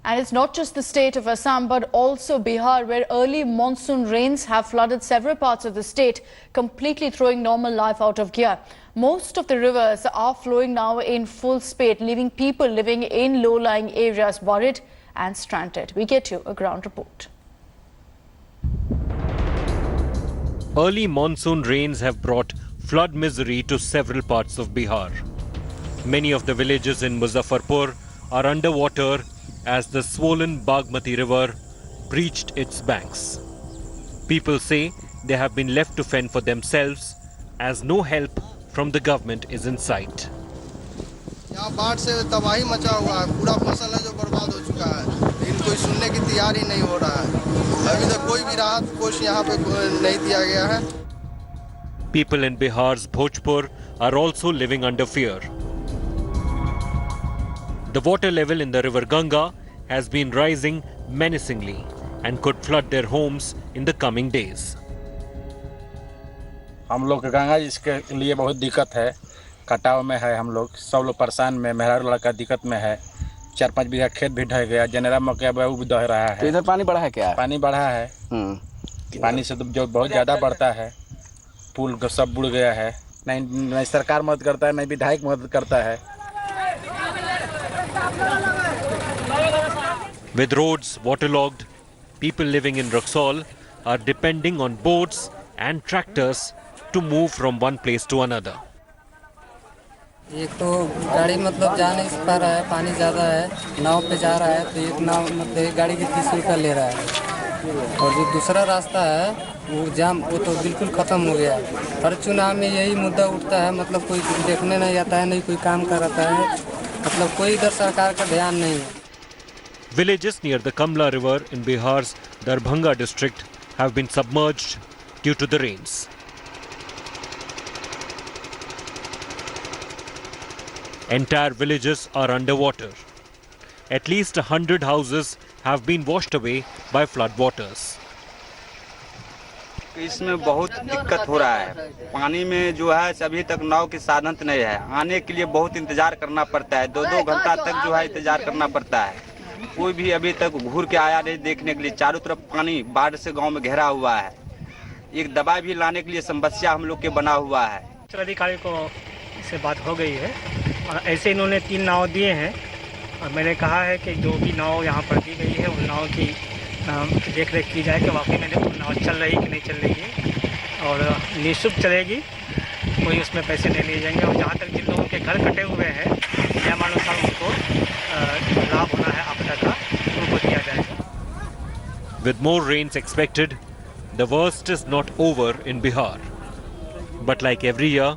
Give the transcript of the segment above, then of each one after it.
And it's not just the state of Assam but also Bihar, where early monsoon rains have flooded several parts of the state, completely throwing normal life out of gear. Most of the rivers are flowing now in full speed, leaving people living in low-lying areas worried and stranded. We get you a ground report. Early monsoon rains have brought flood misery to several parts of Bihar. Many of the villages in Muzaffarpur are underwater as the swollen Bagmati river breached its banks. People say they have been left to fend for themselves as no help from the government is in sight. यहाँ बाढ़ से तबाही मचा हुआ है, पूरा फसल है जो बर्बाद हो चुका है, लेकिन कोई सुनने की तैयारी नहीं हो रहा है। अभी तक कोई भी राहत कोष यहाँ पे नहीं दिया गया है। People in Bihar's Bhojpur are also living under fear. The water level in the river Ganga has been rising menacingly and could flood their homes in the coming days. हम लोग गंगा इसके लिए बहुत दिक्कत है, कटाव में है, हम लोग सब लोग परेशान में, मेहरा लड़का दिक्कत में है, 4-5 बीघा खेत भी ढह गया, जनेरा मक्का वो भी दह रहा है। तो इधर पानी बढ़ा है क्या? पानी बढ़ा है, पानी से तो जो बहुत ज़्यादा बढ़ता है, पुल सब बुड़ गया है, नहीं सरकार मदद करता है, नहीं विधायक मदद करता है। With roads waterlogged, people living in Raxaul are depending on boats and tractors to move from one place to another. एक तो गाड़ी मतलब जा नहीं पा रहा है, पानी ज़्यादा है, नाव पे जा रहा है तो एक नाव मतलब एक गाड़ी की 30 रुपया ले रहा है, और जो दूसरा रास्ता है वो जाम, वो तो बिल्कुल ख़त्म हो गया है। हर चुनाव में यही मुद्दा उठता है, मतलब कोई देखने नहीं आता है, नहीं कोई काम कराता है, मतलब कोई इधर सरकार का ध्यान नहीं है। Villages near the Kamla River in Bihar's Darbhanga district have been submerged due to the rains. Entire villages are underwater. At least 100 houses have been washed away by flood waters. इसमें बहुत दिक्कत हो रहा है, पानी में जो है अभी तक नाव के साधन नहीं है, आने के लिए बहुत इंतजार करना पड़ता है, 2-2 घंटा तक जो है इंतजार करना पड़ता है। कोई भी अभी तक घूर के आया नहीं देखने के लिए, चारों तरफ पानी बाढ़ से गांव में घेरा हुआ है, एक दवाई भी लाने के लिए समस्या हम लोग के बना हुआ है। अधिकारी को से बात हो गई है और ऐसे इन्होंने 3 नाव दिए हैं और मैंने कहा है कि जो भी नाव यहाँ पर दी गई है उन नाव की देख रेख की जाए कि वाकई में वो नाव चल रही कि नहीं चल रही है, और निःशुल्क चलेगी, कोई उसमें पैसे नहीं लिए जाएंगे। और जहाँ तक जिन लोगों के घर कटे हुए हैं नियमानुसार उनको लाभ होना है आपदा का, उनको दिया जाएगा। With more rains expected, the worst is not over in Bihar. But like every year,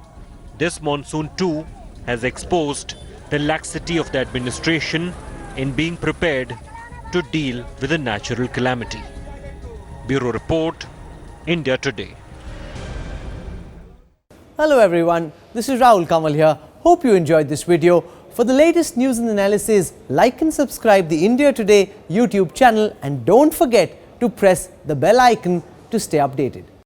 this monsoon too has exposed the laxity of the administration in being prepared to deal with a natural calamity. Bureau Report, India Today. Hello everyone, this is Rahul Kamal here. Hope you enjoyed this video. For the latest news and analysis, like and subscribe the India Today YouTube channel, and don't forget to press the bell icon to stay updated.